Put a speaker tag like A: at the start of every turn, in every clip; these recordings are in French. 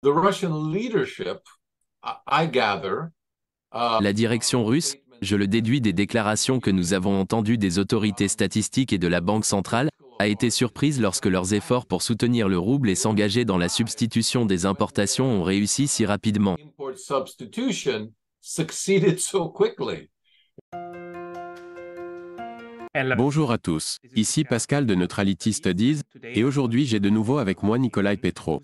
A: The Russian leadership, I gather,
B: La direction russe, je le déduis des déclarations que nous avons entendues des autorités statistiques et de la Banque centrale, a été surprise lorsque leurs efforts pour soutenir le rouble et s'engager dans la substitution des importations ont réussi si rapidement.
A: import substitution succeeded so quickly.
C: Bonjour à tous, ici Pascal de Neutrality Studies, et aujourd'hui j'ai de nouveau avec moi Nikolai Petro.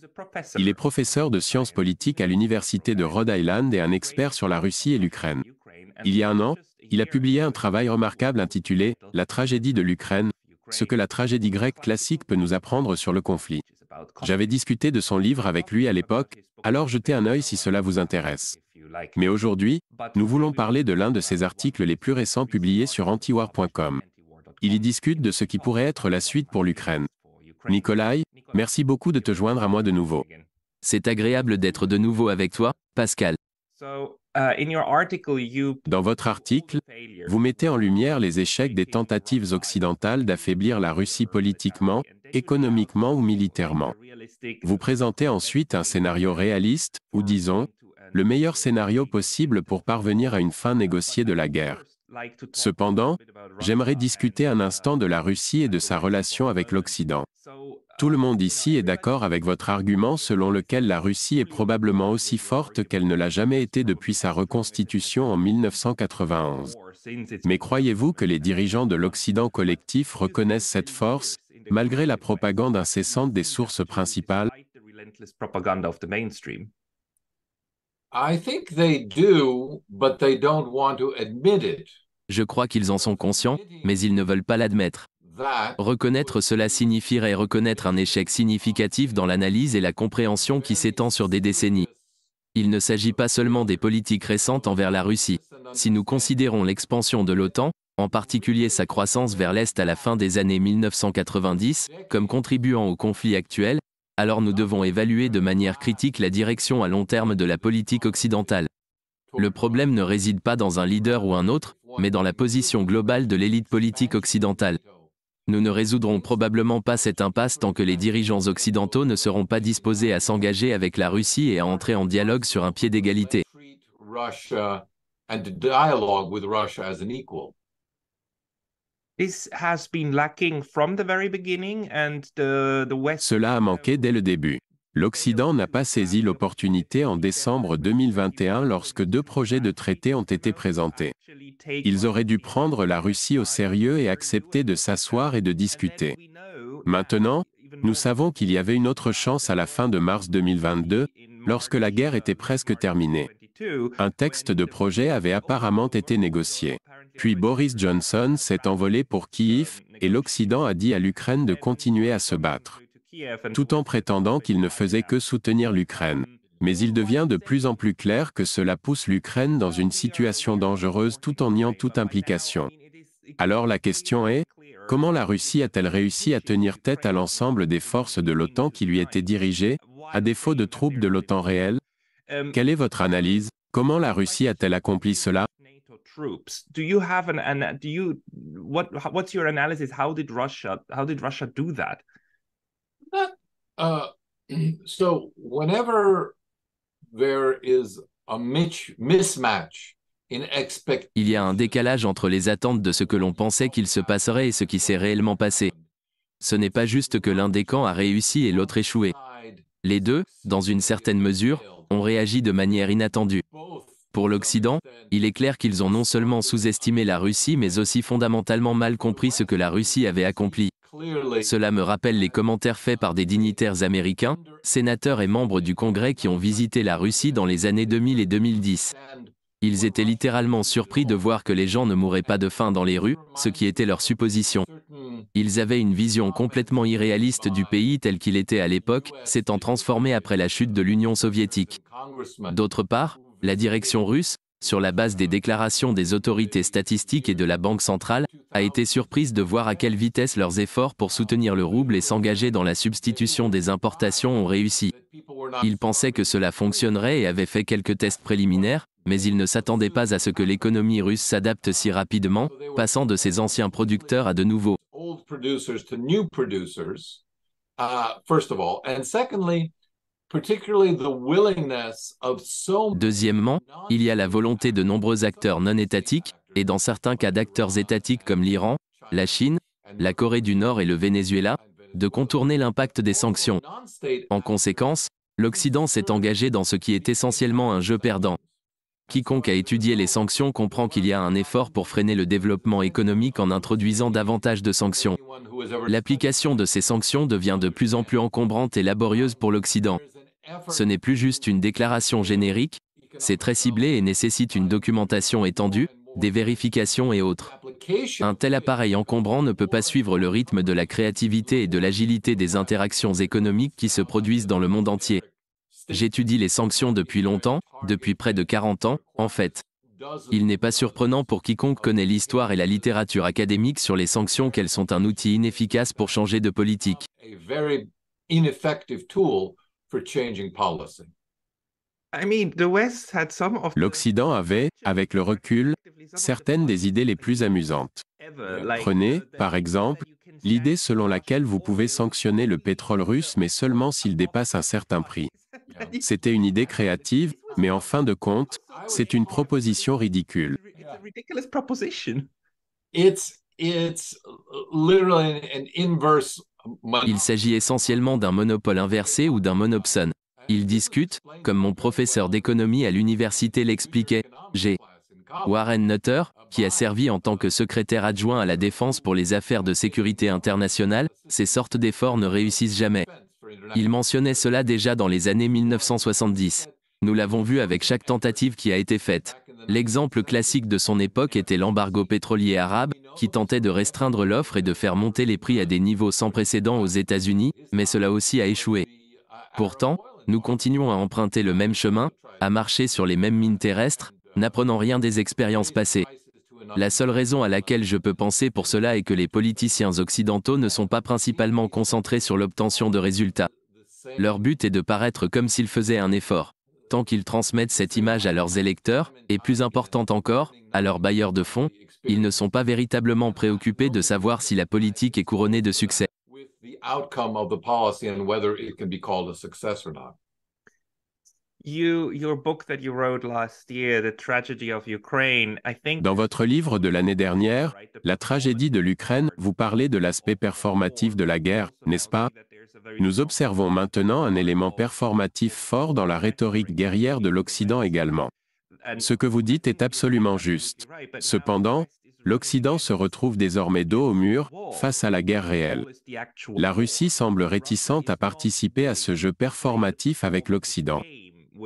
C: Il est professeur de sciences politiques à l'Université de Rhode Island et un expert sur la Russie et l'Ukraine. Il y a un an, il a publié un travail remarquable intitulé La tragédie de l'Ukraine, ce que la tragédie grecque classique peut nous apprendre sur le conflit. J'avais discuté de son livre avec lui à l'époque, alors jetez un œil si cela vous intéresse. Mais aujourd'hui, nous voulons parler de l'un de ses articles les plus récents publiés sur antiwar.com. Il y discute de ce qui pourrait être la suite pour l'Ukraine. Nikolai, merci beaucoup de te joindre à moi de nouveau.
B: C'est agréable d'être de nouveau avec toi, Pascal.
C: Dans votre article, vous mettez en lumière les échecs des tentatives occidentales d'affaiblir la Russie politiquement, économiquement ou militairement. Vous présentez ensuite un scénario réaliste, ou disons, le meilleur scénario possible pour parvenir à une fin négociée de la guerre. Cependant, j'aimerais discuter un instant de la Russie et de sa relation avec l'Occident. Tout le monde ici est d'accord avec votre argument selon lequel la Russie est probablement aussi forte qu'elle ne l'a jamais été depuis sa reconstitution en 1991. Mais croyez-vous que les dirigeants de l'Occident collectif reconnaissent cette force, malgré la propagande incessante des sources principales?
A: I think they do, but they don't want to admit it.
B: Je crois qu'ils en sont conscients, mais ils ne veulent pas l'admettre.
A: That
B: Reconnaître cela signifierait reconnaître un échec significatif dans l'analyse et la compréhension qui s'étend sur des décennies. Il ne s'agit pas seulement des politiques récentes envers la Russie. Si nous considérons l'expansion de l'OTAN, en particulier sa croissance vers l'Est à la fin des années 1990, comme contribuant au conflit actuel, alors nous devons évaluer de manière critique la direction à long terme de la politique occidentale. Le problème ne réside pas dans un leader ou un autre, mais dans la position globale de l'élite politique occidentale. Nous ne résoudrons probablement pas cette impasse tant que les dirigeants occidentaux ne seront pas disposés à s'engager avec la Russie et à entrer en dialogue sur un pied d'égalité.
A: Russia and to dialogue with Russia as an equal.
C: Cela a manqué dès le début. L'Occident n'a pas saisi l'opportunité en décembre 2021 lorsque deux projets de traité ont été présentés. Ils auraient dû prendre la Russie au sérieux et accepter de s'asseoir et de discuter. Maintenant, nous savons qu'il y avait une autre chance à la fin de mars 2022, lorsque la guerre était presque terminée. Un texte de projet avait apparemment été négocié. Puis Boris Johnson s'est envolé pour Kiev, et l'Occident a dit à l'Ukraine de continuer à se battre, tout en prétendant qu'il ne faisait que soutenir l'Ukraine. Mais il devient de plus en plus clair que cela pousse l'Ukraine dans une situation dangereuse tout en niant toute implication. Alors la question est, comment la Russie a-t-elle réussi à tenir tête à l'ensemble des forces de l'OTAN qui lui étaient dirigées, à défaut de troupes de l'OTAN réelles? Quelle est votre analyse? Comment la Russie a-t-elle accompli cela?
D: What's your analysis? How did Russia do that?
A: That, uh, so whenever there is a mismatch in expectations,
B: Il y a un décalage entre les attentes de ce que l'on pensait qu'il se passerait et ce qui s'est réellement passé. Ce n'est pas juste que l'un des camps a réussi et l'autre échoué. Les deux, dans une certaine mesure, ont réagi de manière inattendue. Pour l'Occident, il est clair qu'ils ont non seulement sous-estimé la Russie mais aussi fondamentalement mal compris ce que la Russie avait accompli. Cela me rappelle les commentaires faits par des dignitaires américains, sénateurs et membres du Congrès qui ont visité la Russie dans les années 2000 et 2010. Ils étaient littéralement surpris de voir que les gens ne mouraient pas de faim dans les rues, ce qui était leur supposition. Ils avaient une vision complètement irréaliste du pays tel qu'il était à l'époque, s'étant transformé après la chute de l'Union soviétique. D'autre part, la direction russe, sur la base des déclarations des autorités statistiques et de la Banque centrale, a été surprise de voir à quelle vitesse leurs efforts pour soutenir le rouble et s'engager dans la substitution des importations ont réussi. Ils pensaient que cela fonctionnerait et avaient fait quelques tests préliminaires, mais ils ne s'attendaient pas à ce que l'économie russe s'adapte si rapidement, passant de ses anciens producteurs à de nouveaux.
A: old producers to new producers, first of all. And secondly,
B: Deuxièmement, il y a la volonté de nombreux acteurs non étatiques, et dans certains cas d'acteurs étatiques comme l'Iran, la Chine, la Corée du Nord et le Venezuela, de contourner l'impact des sanctions. En conséquence, l'Occident s'est engagé dans ce qui est essentiellement un jeu perdant. Quiconque a étudié les sanctions comprend qu'il y a un effort pour freiner le développement économique en introduisant davantage de sanctions. L'application de ces sanctions devient de plus en plus encombrante et laborieuse pour l'Occident. Ce n'est plus juste une déclaration générique, c'est très ciblé et nécessite une documentation étendue, des vérifications et autres. Un tel appareil encombrant ne peut pas suivre le rythme de la créativité et de l'agilité des interactions économiques qui se produisent dans le monde entier. J'étudie les sanctions depuis longtemps, depuis près de 40 ans, en fait. Il n'est pas surprenant pour quiconque connaît l'histoire et la littérature académique sur les sanctions qu'elles sont un outil inefficace pour changer de politique.
C: L'Occident avait, avec le recul, certaines des idées les plus amusantes. Prenez, par exemple, l'idée selon laquelle vous pouvez sanctionner le pétrole russe mais seulement s'il dépasse un certain prix. C'était une idée créative, mais en fin de compte, c'est une proposition ridicule.
B: Il s'agit essentiellement d'un monopole inversé ou d'un monopsone. Ils discutent, comme mon professeur d'économie à l'université l'expliquait, G. Warren Nutter, qui a servi en tant que secrétaire adjoint à la défense pour les affaires de sécurité internationale, ces sortes d'efforts ne réussissent jamais. Il mentionnait cela déjà dans les années 1970. Nous l'avons vu avec chaque tentative qui a été faite. L'exemple classique de son époque était l'embargo pétrolier arabe, qui tentait de restreindre l'offre et de faire monter les prix à des niveaux sans précédent aux États-Unis, mais cela aussi a échoué. Pourtant, nous continuons à emprunter le même chemin, à marcher sur les mêmes mines terrestres, n'apprenant rien des expériences passées. La seule raison à laquelle je peux penser pour cela est que les politiciens occidentaux ne sont pas principalement concentrés sur l'obtention de résultats. Leur but est de paraître comme s'ils faisaient un effort. Tant qu'ils transmettent cette image à leurs électeurs, et plus important encore, à leurs bailleurs de fonds, ils ne sont pas véritablement préoccupés de savoir si la politique est couronnée de succès.
C: Dans votre livre de l'année dernière, La tragédie de l'Ukraine, vous parlez de l'aspect performatif de la guerre, n'est-ce pas? Nous observons maintenant un élément performatif fort dans la rhétorique guerrière de l'Occident également. Ce que vous dites est absolument juste. Cependant, l'Occident se retrouve désormais dos au mur, face à la guerre réelle. La Russie semble réticente à participer à ce jeu performatif avec l'Occident.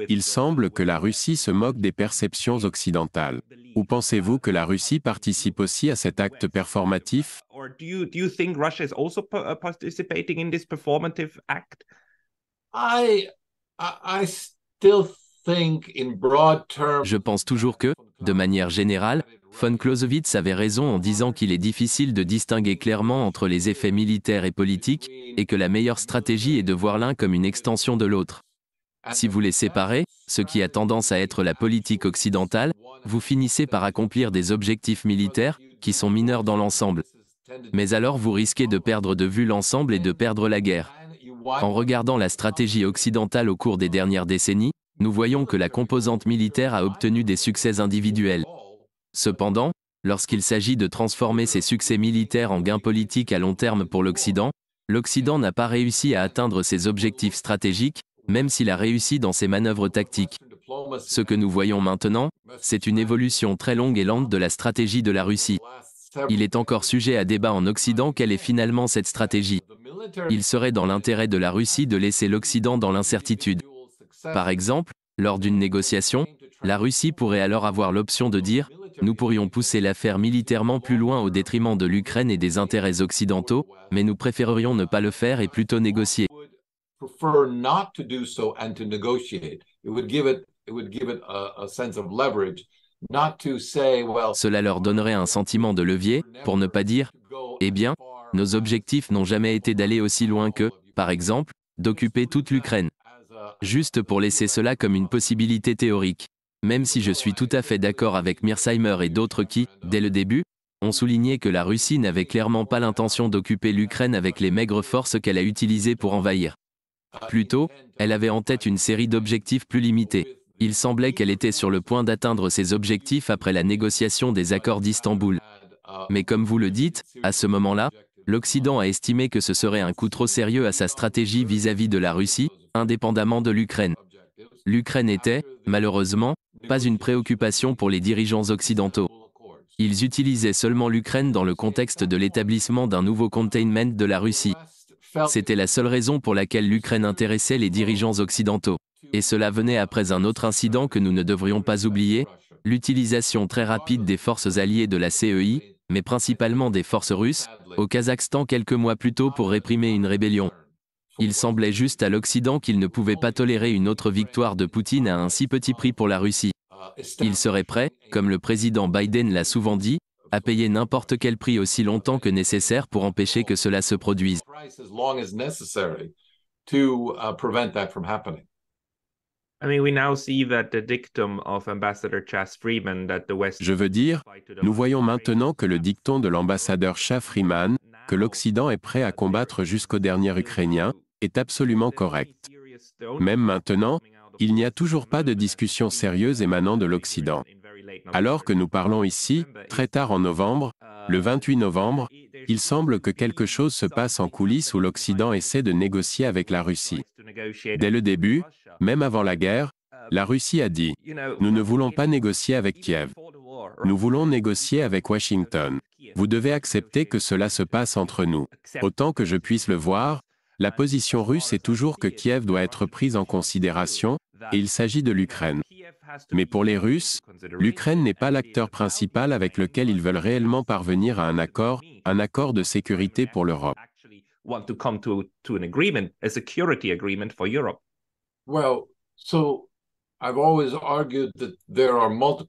C: Il semble que la Russie se moque des perceptions occidentales. Ou pensez-vous que la Russie participe aussi à cet acte performatif?
B: Je pense toujours que, de manière générale, von Clausewitz avait raison en disant qu'il est difficile de distinguer clairement entre les effets militaires et politiques, et que la meilleure stratégie est de voir l'un comme une extension de l'autre. Si vous les séparez, ce qui a tendance à être la politique occidentale, vous finissez par accomplir des objectifs militaires, qui sont mineurs dans l'ensemble. Mais alors vous risquez de perdre de vue l'ensemble et de perdre la guerre. En regardant la stratégie occidentale au cours des dernières décennies, nous voyons que la composante militaire a obtenu des succès individuels. Cependant, lorsqu'il s'agit de transformer ces succès militaires en gains politiques à long terme pour l'Occident, l'Occident n'a pas réussi à atteindre ses objectifs stratégiques, même s'il a réussi dans ses manœuvres tactiques. Ce que nous voyons maintenant, c'est une évolution très longue et lente de la stratégie de la Russie. Il est encore sujet à débat en Occident quelle est finalement cette stratégie. Il serait dans l'intérêt de la Russie de laisser l'Occident dans l'incertitude. Par exemple, lors d'une négociation, la Russie pourrait alors avoir l'option de dire « Nous pourrions pousser l'affaire militairement plus loin au détriment de l'Ukraine et des intérêts occidentaux, mais nous préférerions ne pas le faire et plutôt négocier. » Cela leur donnerait un sentiment de levier, pour ne pas dire « Eh bien, nos objectifs n'ont jamais été d'aller aussi loin que, par exemple, d'occuper toute l'Ukraine. » Juste pour laisser cela comme une possibilité théorique. Même si je suis tout à fait d'accord avec Mearsheimer et d'autres qui, dès le début, ont souligné que la Russie n'avait clairement pas l'intention d'occuper l'Ukraine avec les maigres forces qu'elle a utilisées pour envahir. Plutôt, elle avait en tête une série d'objectifs plus limités. Il semblait qu'elle était sur le point d'atteindre ses objectifs après la négociation des accords d'Istanbul. Mais comme vous le dites, à ce moment-là, l'Occident a estimé que ce serait un coup trop sérieux à sa stratégie vis-à-vis de la Russie, indépendamment de l'Ukraine. L'Ukraine était, malheureusement, pas une préoccupation pour les dirigeants occidentaux. Ils utilisaient seulement l'Ukraine dans le contexte de l'établissement d'un nouveau containment de la Russie. C'était la seule raison pour laquelle l'Ukraine intéressait les dirigeants occidentaux. Et cela venait après un autre incident que nous ne devrions pas oublier, l'utilisation très rapide des forces alliées de la CEI, mais principalement des forces russes, au Kazakhstan quelques mois plus tôt pour réprimer une rébellion. Il semblait juste à l'Occident qu'il ne pouvait pas tolérer une autre victoire de Poutine à un si petit prix pour la Russie. Il serait prêt, comme le président Biden l'a souvent dit, à payer n'importe quel prix aussi longtemps que nécessaire pour empêcher que cela se produise.
C: Je veux dire, nous voyons maintenant que le dicton de l'ambassadeur Shah Freeman, que l'Occident est prêt à combattre jusqu'au dernier Ukrainien, est absolument correct. Même maintenant, il n'y a toujours pas de discussion sérieuse émanant de l'Occident. Alors que nous parlons ici, très tard en novembre, le 28 novembre, il semble que quelque chose se passe en coulisses où l'Occident essaie de négocier avec la Russie. Dès le début, même avant la guerre, la Russie a dit « Nous ne voulons pas négocier avec Kiev. Nous voulons négocier avec Washington. Vous devez accepter que cela se passe entre nous. » Autant que je puisse le voir, la position russe est toujours que Kiev doit être prise en considération, et il s'agit de l'Ukraine. Mais pour les Russes, l'Ukraine n'est pas l'acteur principal avec lequel ils veulent réellement parvenir à un accord de sécurité pour l'Europe.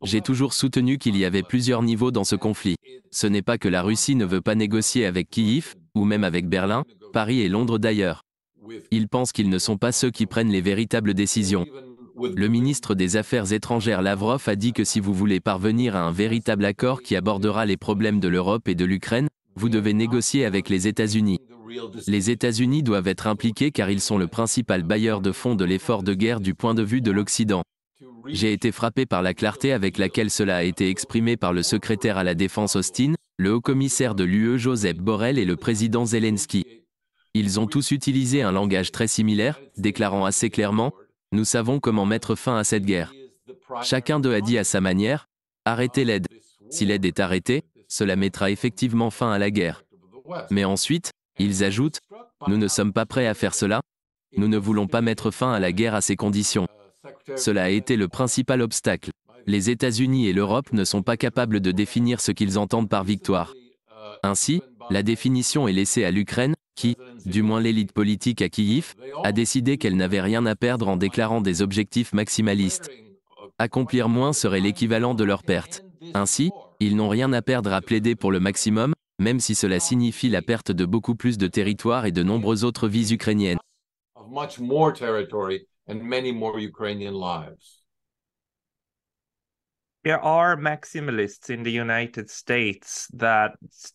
B: J'ai toujours soutenu qu'il y avait plusieurs niveaux dans ce conflit. Ce n'est pas que la Russie ne veut pas négocier avec Kiev, ou même avec Berlin, Paris et Londres d'ailleurs. Ils pensent qu'ils ne sont pas ceux qui prennent les véritables décisions. Le ministre des Affaires étrangères Lavrov a dit que si vous voulez parvenir à un véritable accord qui abordera les problèmes de l'Europe et de l'Ukraine, vous devez négocier avec les États-Unis. Les États-Unis doivent être impliqués car ils sont le principal bailleur de fonds de l'effort de guerre du point de vue de l'Occident. J'ai été frappé par la clarté avec laquelle cela a été exprimé par le secrétaire à la Défense Austin, le haut-commissaire de l'UE Joseph Borrell et le président Zelensky. Ils ont tous utilisé un langage très similaire, déclarant assez clairement « Nous savons comment mettre fin à cette guerre ». Chacun d'eux a dit à sa manière « Arrêtez l'aide. Si l'aide est arrêtée, cela mettra effectivement fin à la guerre. » Mais ensuite, ils ajoutent « Nous ne sommes pas prêts à faire cela. Nous ne voulons pas mettre fin à la guerre à ces conditions. » Cela a été le principal obstacle. Les États-Unis et l'Europe ne sont pas capables de définir ce qu'ils entendent par victoire. Ainsi, la définition est laissée à l'Ukraine, qui, du moins l'élite politique à Kiev, a décidé qu'elle n'avait rien à perdre en déclarant des objectifs maximalistes. Accomplir moins serait l'équivalent de leur perte. Ainsi, ils n'ont rien à perdre à plaider pour le maximum, même si cela signifie la perte de beaucoup plus de territoires et de nombreuses autres vies ukrainiennes.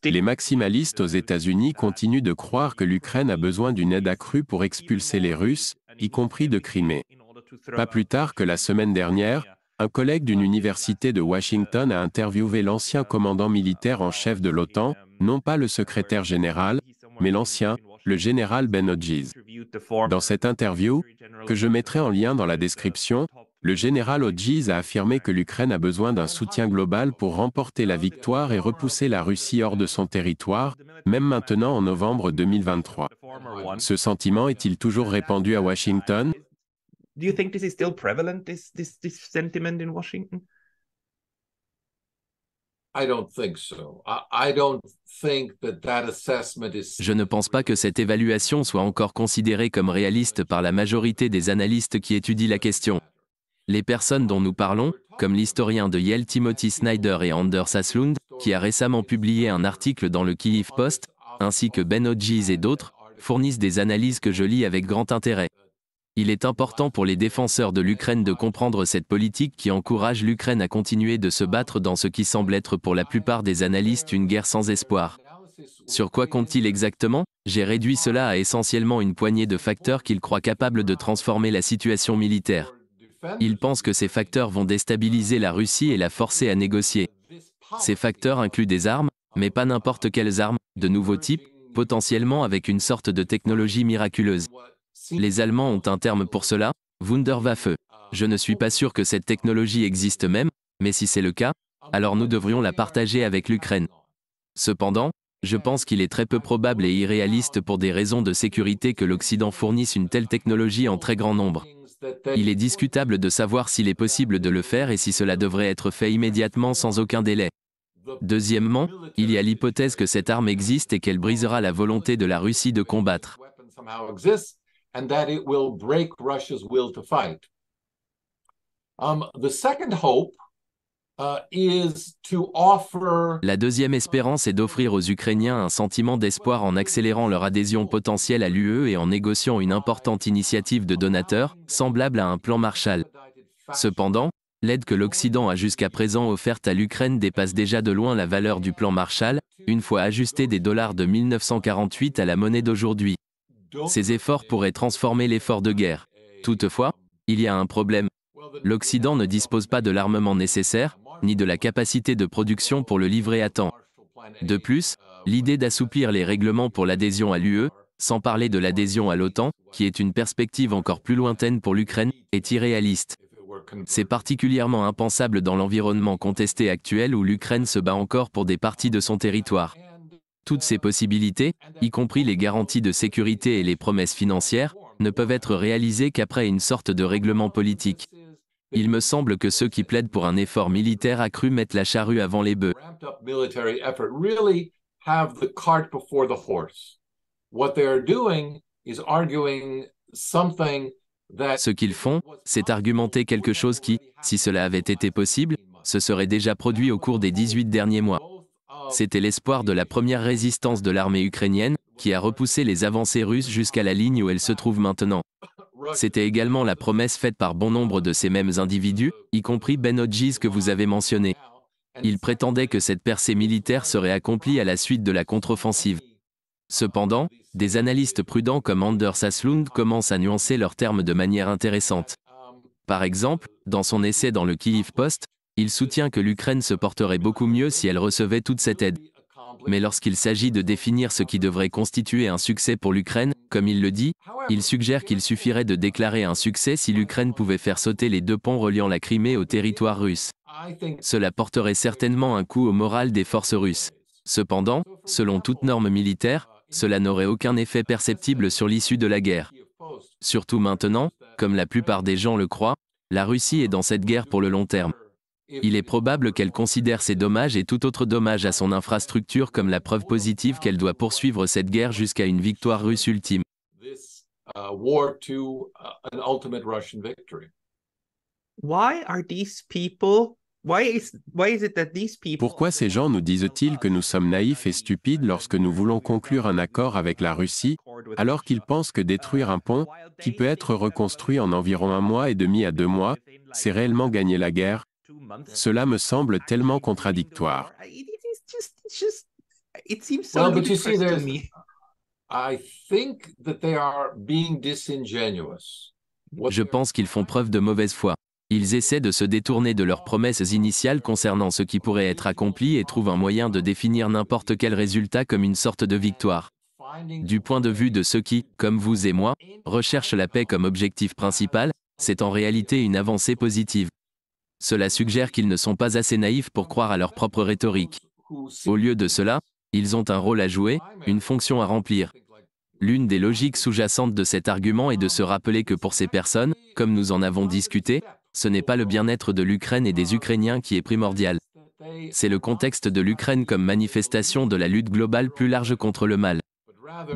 C: Les maximalistes aux États-Unis continuent de croire que l'Ukraine a besoin d'une aide accrue pour expulser les Russes, y compris de Crimée. Pas plus tard que la semaine dernière, un collègue d'une université de Washington a interviewé l'ancien commandant militaire en chef de l'OTAN, non pas le secrétaire général, mais l'ancien, le général Ben Hodges. Dans cette interview, que je mettrai en lien dans la description, le général Hodges a affirmé que l'Ukraine a besoin d'un soutien global pour remporter la victoire et repousser la Russie hors de son territoire, même maintenant en novembre 2023. Ce sentiment est-il toujours répandu à Washington?
D: Do you think this is still prevalent, this sentiment in Washington?
B: Je ne pense pas que cette évaluation soit encore considérée comme réaliste par la majorité des analystes qui étudient la question. Les personnes dont nous parlons, comme l'historien de Yale Timothy Snyder et Anders Aslund, qui a récemment publié un article dans le Kyiv Post, ainsi que Ben Hodges et d'autres, fournissent des analyses que je lis avec grand intérêt. Il est important pour les défenseurs de l'Ukraine de comprendre cette politique qui encourage l'Ukraine à continuer de se battre dans ce qui semble être pour la plupart des analystes une guerre sans espoir. Sur quoi compte-t-il exactement? J'ai réduit cela à essentiellement une poignée de facteurs qu'il croit capables de transformer la situation militaire. Il pense que ces facteurs vont déstabiliser la Russie et la forcer à négocier. Ces facteurs incluent des armes, mais pas n'importe quelles armes, de nouveaux types, potentiellement avec une sorte de technologie miraculeuse. Les Allemands ont un terme pour cela, Wunderwaffe. Je ne suis pas sûr que cette technologie existe même, mais si c'est le cas, alors nous devrions la partager avec l'Ukraine. Cependant, je pense qu'il est très peu probable et irréaliste pour des raisons de sécurité que l'Occident fournisse une telle technologie en très grand nombre. Il est discutable de savoir s'il est possible de le faire et si cela devrait être fait immédiatement sans aucun délai. Deuxièmement, il y a l'hypothèse que cette arme existe et qu'elle brisera la volonté de la Russie de combattre. La deuxième espérance est d'offrir aux Ukrainiens un sentiment d'espoir en accélérant leur adhésion potentielle à l'UE et en négociant une importante initiative de donateurs, semblable à un plan Marshall. Cependant, l'aide que l'Occident a jusqu'à présent offerte à l'Ukraine dépasse déjà de loin la valeur du plan Marshall, une fois ajusté des dollars de 1948 à la monnaie d'aujourd'hui. Ces efforts pourraient transformer l'effort de guerre. Toutefois, il y a un problème. L'Occident ne dispose pas de l'armement nécessaire, ni de la capacité de production pour le livrer à temps. De plus, l'idée d'assouplir les règlements pour l'adhésion à l'UE, sans parler de l'adhésion à l'OTAN, qui est une perspective encore plus lointaine pour l'Ukraine, est irréaliste. C'est particulièrement impensable dans l'environnement contesté actuel où l'Ukraine se bat encore pour des parties de son territoire. Toutes ces possibilités, y compris les garanties de sécurité et les promesses financières, ne peuvent être réalisées qu'après une sorte de règlement politique. Il me semble que ceux qui plaident pour un effort militaire accru mettent la charrue avant les bœufs. Ce qu'ils font, c'est argumenter quelque chose qui, si cela avait été possible, se serait déjà produit au cours des 18 derniers mois. C'était l'espoir de la première résistance de l'armée ukrainienne, qui a repoussé les avancées russes jusqu'à la ligne où elles se trouvent maintenant. C'était également la promesse faite par bon nombre de ces mêmes individus, y compris Ben Hodges que vous avez mentionné. Ils prétendaient que cette percée militaire serait accomplie à la suite de la contre-offensive. Cependant, des analystes prudents comme Anders Aslund commencent à nuancer leurs termes de manière intéressante. Par exemple, dans son essai dans le Kyiv Post, il soutient que l'Ukraine se porterait beaucoup mieux si elle recevait toute cette aide. Mais lorsqu'il s'agit de définir ce qui devrait constituer un succès pour l'Ukraine, comme il le dit, il suggère qu'il suffirait de déclarer un succès si l'Ukraine pouvait faire sauter les 2 ponts reliant la Crimée au territoire russe. Cela porterait certainement un coup au moral des forces russes. Cependant, selon toute norme militaire, cela n'aurait aucun effet perceptible sur l'issue de la guerre. Surtout maintenant, comme la plupart des gens le croient, la Russie est dans cette guerre pour le long terme. Il est probable qu'elle considère ces dommages et tout autre dommage à son infrastructure comme la preuve positive qu'elle doit poursuivre cette guerre jusqu'à une victoire russe ultime.
C: Pourquoi ces gens nous disent-ils que nous sommes naïfs et stupides lorsque nous voulons conclure un accord avec la Russie, alors qu'ils pensent que détruire un pont, qui peut être reconstruit en environ 1 mois et demi à 2 mois, c'est réellement gagner la guerre? Cela me semble tellement contradictoire.
B: Je pense qu'ils font preuve de mauvaise foi. Ils essaient de se détourner de leurs promesses initiales concernant ce qui pourrait être accompli et trouvent un moyen de définir n'importe quel résultat comme une sorte de victoire. Du point de vue de ceux qui, comme vous et moi, recherchent la paix comme objectif principal, c'est en réalité une avancée positive. Cela suggère qu'ils ne sont pas assez naïfs pour croire à leur propre rhétorique. Au lieu de cela, ils ont un rôle à jouer, une fonction à remplir. L'une des logiques sous-jacentes de cet argument est de se rappeler que pour ces personnes, comme nous en avons discuté, ce n'est pas le bien-être de l'Ukraine et des Ukrainiens qui est primordial. C'est le contexte de l'Ukraine comme manifestation de la lutte globale plus large contre le mal.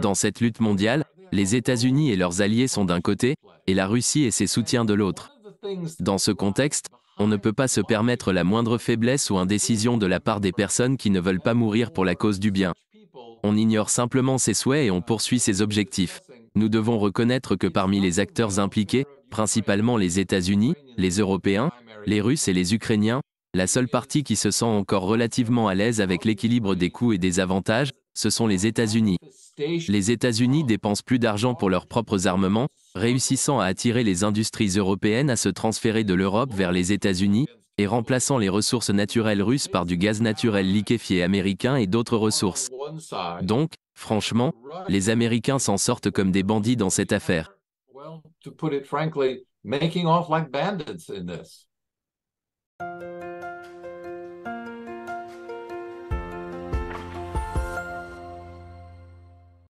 B: Dans cette lutte mondiale, les États-Unis et leurs alliés sont d'un côté, et la Russie et ses soutiens de l'autre. Dans ce contexte, on ne peut pas se permettre la moindre faiblesse ou indécision de la part des personnes qui ne veulent pas mourir pour la cause du bien. On ignore simplement ses souhaits et on poursuit ses objectifs. Nous devons reconnaître que parmi les acteurs impliqués, principalement les États-Unis, les Européens, les Russes et les Ukrainiens, la seule partie qui se sent encore relativement à l'aise avec l'équilibre des coûts et des avantages, ce sont les États-Unis. Les États-Unis dépensent plus d'argent pour leurs propres armements, réussissant à attirer les industries européennes à se transférer de l'Europe vers les États-Unis, et remplaçant les ressources naturelles russes par du gaz naturel liquéfié américain et d'autres ressources. Donc, franchement, les Américains s'en sortent comme des bandits dans cette affaire.
A: Well, to put it frankly, making off like bandits in this.